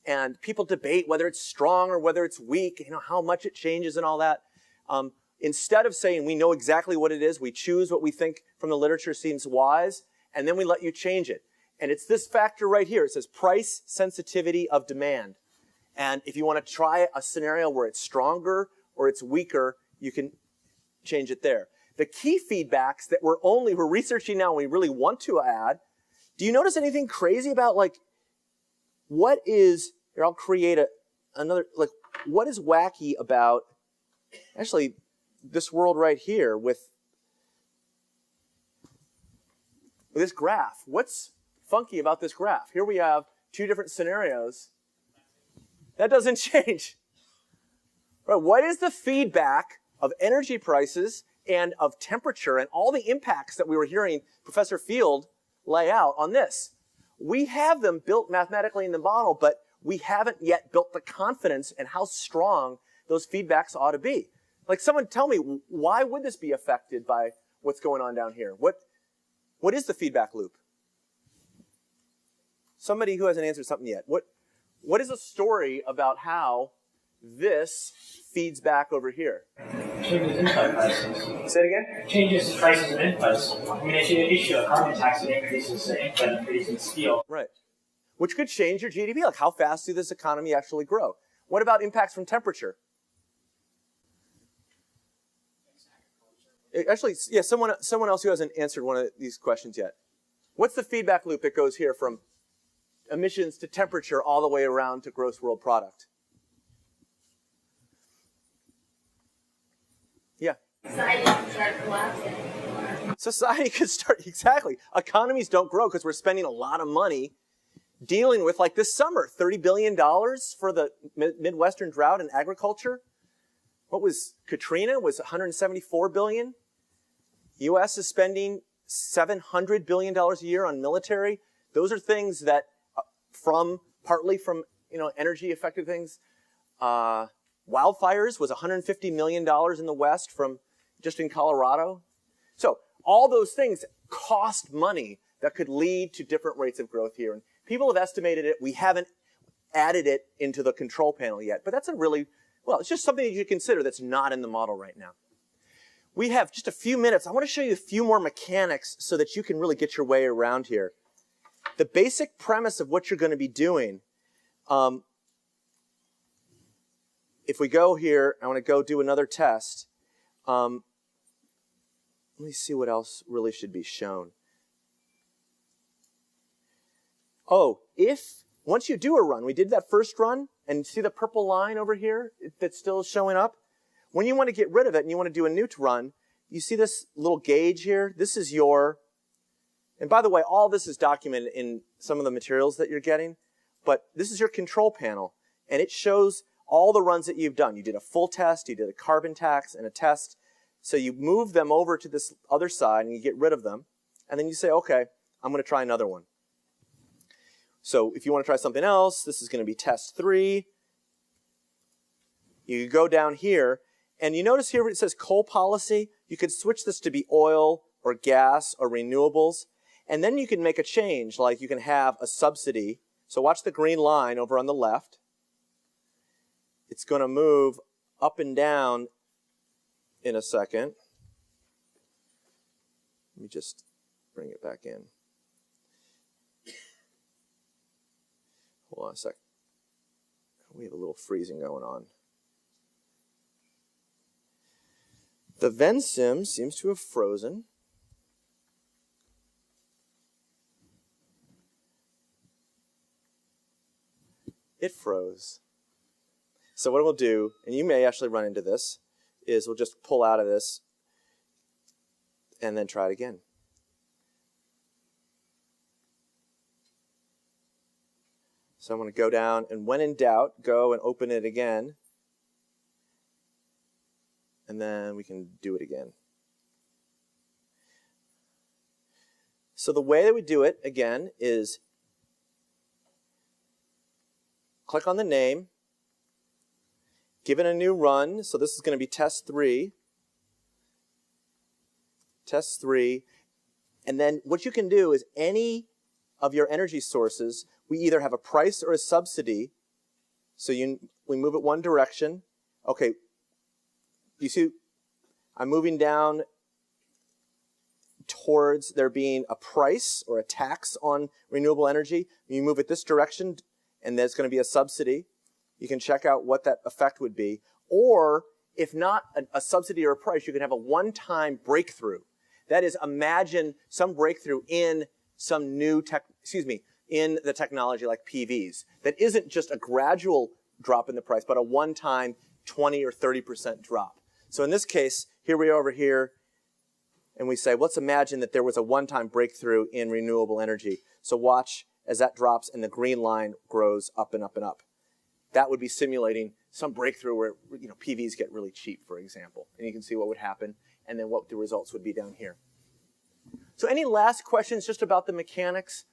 and people debate whether it's strong or whether it's weak, how much it changes and all that. Instead of saying we know exactly what it is, we choose what we think from the literature seems wise, and then we let you change it. And it's this factor right here. It says price sensitivity of demand. And if you want to try a scenario where it's stronger or it's weaker, you can change it there. The key feedbacks that we're researching now and we really want to add, do you notice anything crazy about what is, here I'll create another, what is wacky about, actually, this world right here with this graph. What's funky about this graph? Here we have two different scenarios. That doesn't change. Right, what is the feedback of energy prices and of temperature and all the impacts that we were hearing Professor Field lay out on this? We have them built mathematically in the model, but we haven't yet built the confidence in how strong those feedbacks ought to be. Someone tell me, why would this be affected by what's going on down here? What is the feedback loop? Somebody who hasn't answered something yet. What is a story about how this feeds back over here? Changes input prices. Say it again? Changes prices of inputs. I mean, if you issue a carbon tax that increases the input and increases steel. Right. Which could change your GDP. How fast do this economy actually grow? What about impacts from temperature? Actually, yeah, someone else who hasn't answered one of these questions yet. What's the feedback loop that goes here from emissions to temperature all the way around to gross world product? Yeah. Society can start collapsing. Society could start, exactly. Economies don't grow because we're spending a lot of money dealing with, this summer, $30 billion for the Midwestern drought in agriculture. What was Katrina? Was $174 billion. U.S. is spending $700 billion a year on military. Those are things that, partly from energy effective things. Wildfires was $150 million in the West just in Colorado. So all those things cost money that could lead to different rates of growth here. And people have estimated it. We haven't added it into the control panel yet, but that's it's just something that you consider that's not in the model right now. we have just a few minutes. I want to show you a few more mechanics so that you can really get your way around here. The basic premise of what you're going to be doing, if we go here, I want to go do another test. Let me see what else really should be shown. Oh, once you do a run, we did that first run, and see the purple line over here that's still showing up? When you want to get rid of it and you want to do a new run, you see this little gauge here? This is your, and by the way, all this is documented in some of the materials that you're getting, but this is your control panel, and it shows all the runs that you've done. You did a full test, you did a carbon tax and a test, so you move them over to this other side and you get rid of them, and then you say, okay, I'm going to try another one. So if you want to try something else, this is going to be test 3. You go down here, and you notice here where it says coal policy, you could switch this to be oil or gas or renewables, and then you can make a change, like you can have a subsidy. So watch the green line over on the left. It's going to move up and down in a second. Let me just bring it back in. Hold on a sec. We have a little freezing going on. The VenSim seems to have frozen. It froze. So what we'll do, and you may actually run into this, is we'll just pull out of this and then try it again. So I'm going to go down, and when in doubt, go and open it again. And then we can do it again. So the way that we do it, again, is click on the name, give it a new run. So this is going to be test 3. Test 3. And then what you can do is any of your energy sources, we either have a price or a subsidy. So we move it one direction. Okay, you see I'm moving down towards there being a price or a tax on renewable energy. You move it this direction, and there's going to be a subsidy. You can check out what that effect would be. Or, if not a subsidy or a price, you can have a one-time breakthrough. That is, imagine some breakthrough in some new in the technology like PVs. That isn't just a gradual drop in the price, but a one-time 20 or 30% drop. So in this case, here we are over here, and we say, let's imagine that there was a one-time breakthrough in renewable energy. So watch as that drops and the green line grows up and up and up. That would be simulating some breakthrough where PVs get really cheap, for example. And you can see what would happen and then what the results would be down here. So any last questions just about the mechanics?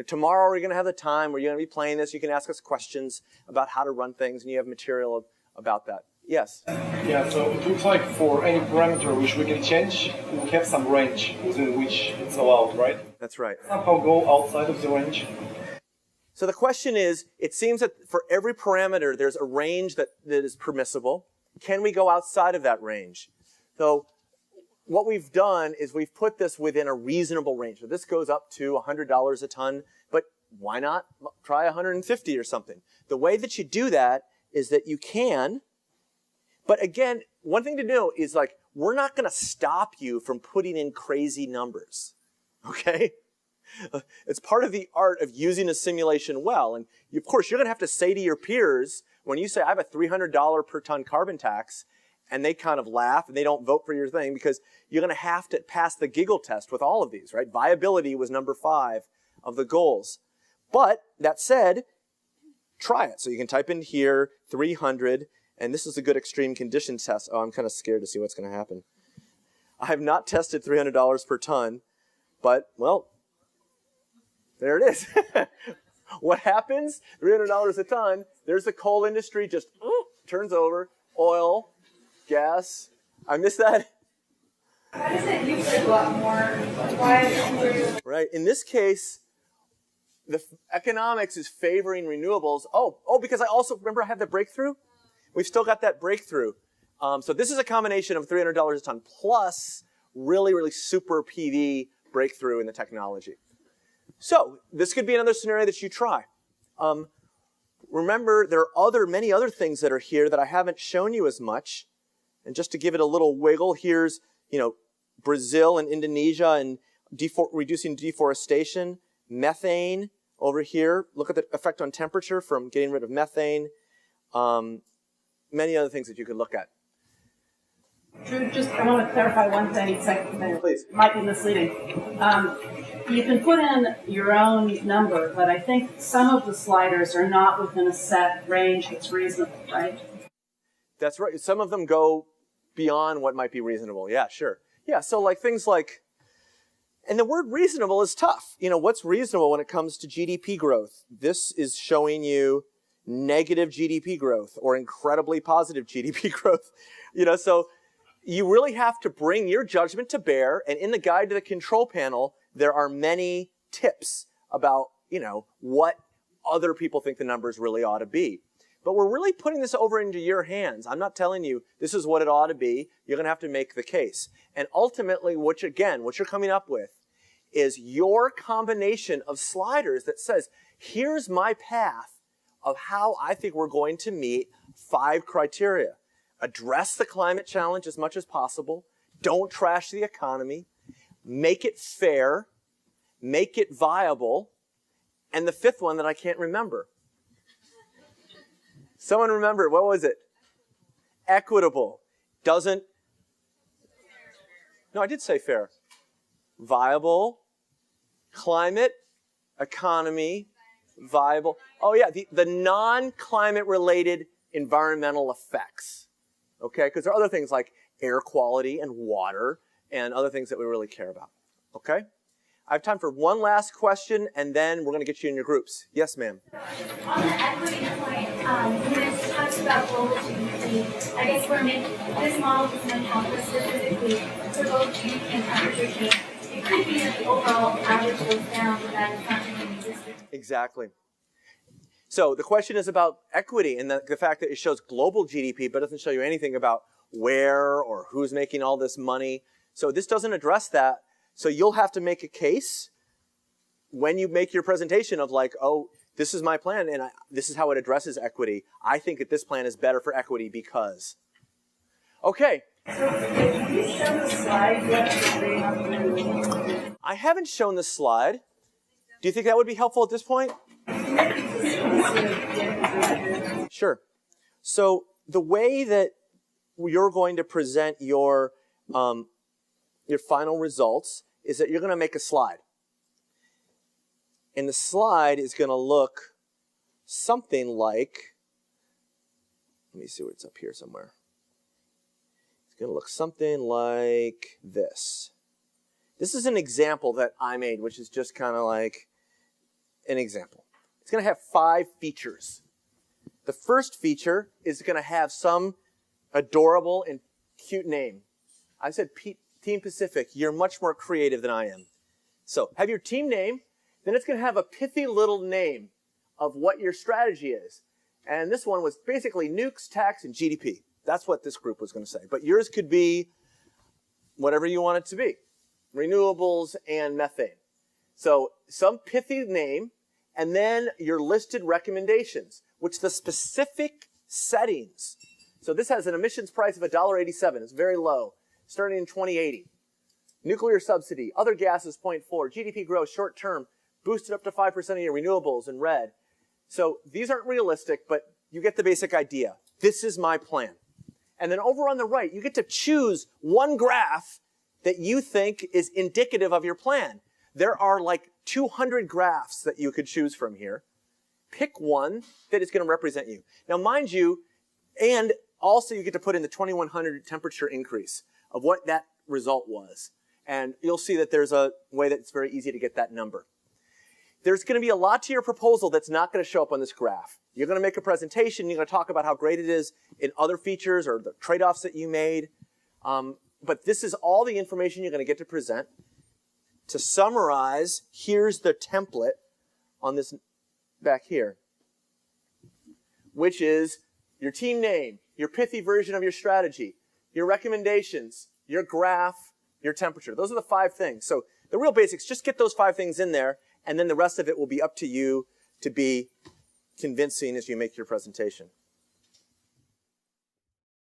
Tomorrow we're going to have the time where you're going to be playing this. You can ask us questions about how to run things, and you have material about that. Yes? Yeah, so it looks like for any parameter which we can change, we have some range within which it's allowed, right? That's right. Somehow go outside of the range. So the question is, it seems that for every parameter, there's a range that is permissible. Can we go outside of that range? So what we've done is we've put this within a reasonable range. So this goes up to $100 a ton, but why not try 150 or something? The way that you do that is that you can, but again, one thing to know is we're not going to stop you from putting in crazy numbers, okay? It's part of the art of using a simulation well. And of course, you're going to have to say to your peers, when you say, I have a $300 per ton carbon tax, and they kind of laugh and they don't vote for your thing, because you're going to have to pass the giggle test with all of these, right? Viability was number 5 of the goals. But that said, try it. So you can type in here 300, and this is a good extreme conditions test. Oh, I'm kind of scared to see what's going to happen. I have not tested $300 per ton, but, well, there it is. What happens? $300 a ton. There's the coal industry just turns over. Oil, gas. I missed that. Why does it use a lot more? Why is it Right. In this case, the economics is favoring renewables. Oh, because I also, remember I had the breakthrough? We've still got that breakthrough. So this is a combination of $300 a ton plus really, really super PV breakthrough in the technology. So this could be another scenario that you try. Remember, there are many other things that are here that I haven't shown you as much. And just to give it a little wiggle, here's Brazil and Indonesia and reducing deforestation, methane over here. Look at the effect on temperature from getting rid of methane. Many other things that you could look at. Drew, I want to clarify one thing. Please. Might be misleading. You can put in your own number, but I think some of the sliders are not within a set range that's reasonable, right? That's right. Some of them go beyond what might be reasonable. Yeah, sure. Yeah, so like things like, and the word reasonable is tough. What's reasonable when it comes to GDP growth? This is showing you negative GDP growth or incredibly positive GDP growth. So you really have to bring your judgment to bear. And in the guide to the control panel, there are many tips about, what other people think the numbers really ought to be. But we're really putting this over into your hands. I'm not telling you this is what it ought to be. You're going to have to make the case. And ultimately, what you're coming up with is your combination of sliders that says, here's my path of how I think we're going to meet 5 criteria. Address the climate challenge as much as possible. Don't trash the economy. Make it fair. Make it viable. And the 5th one that I can't remember. Someone remember, what was it? Equitable. No, I did say fair. Viable, climate, economy, viable. Oh yeah, the non-climate related environmental effects. Okay, because there are other things like air quality and water and other things that we really care about. Okay? I have time for one last question, and then we're going to get you in your groups. Yes, ma'am. On the equity point, when it talks about global GDP, I guess we're making this model is going to help us specifically for both GDP and temperature change. It could be that the overall average goes down, but that is not going to be existing. Exactly. So the question is about equity and the fact that it shows global GDP, but doesn't show you anything about where or who's making all this money. So this doesn't address that. So you'll have to make a case when you make your presentation of like, oh, this is my plan and this is how it addresses equity. I think that this plan is better for equity because. Okay. So can you show the slide yet? I haven't shown the slide. Do you think that would be helpful at this point? Sure. So the way that you're going to present your final results is that you're going to make a slide. And the slide is going to look something like, let me see where it's up here somewhere. It's going to look something like this. This is an example that I made, which is just kind of like an example. It's going to have 5 features. The first feature is going to have some adorable and cute name. I said Team Pacific, you're much more creative than I am. So have your team name, then it's going to have a pithy little name of what your strategy is. And this one was basically nukes, tax, and GDP. That's what this group was going to say. But yours could be whatever you want it to be. Renewables and methane. So some pithy name, and then your listed recommendations, which the specific settings. So this has an emissions price of $1.87. It's very low, starting in 2080. Nuclear subsidy, other gases 0.4, GDP growth short term, boosted up to 5% a year, renewables in red. So these aren't realistic, but you get the basic idea. This is my plan. And then over on the right, you get to choose one graph that you think is indicative of your plan. There are like 200 graphs that you could choose from here. Pick one that is going to represent you. Now, mind you, and also you get to put in the 2100 temperature increase of what that result was. And you'll see that there's a way that it's very easy to get that number. There's going to be a lot to your proposal that's not going to show up on this graph. You're going to make a presentation. You're going to talk about how great it is in other features or the trade-offs that you made. But this is all the information you're going to get to present. To summarize, here's the template on this back here, which is your team name, your pithy version of your strategy, your recommendations, your graph, your temperature. Those are the 5 things. So the real basics, just get those 5 things in there, and then the rest of it will be up to you to be convincing as you make your presentation.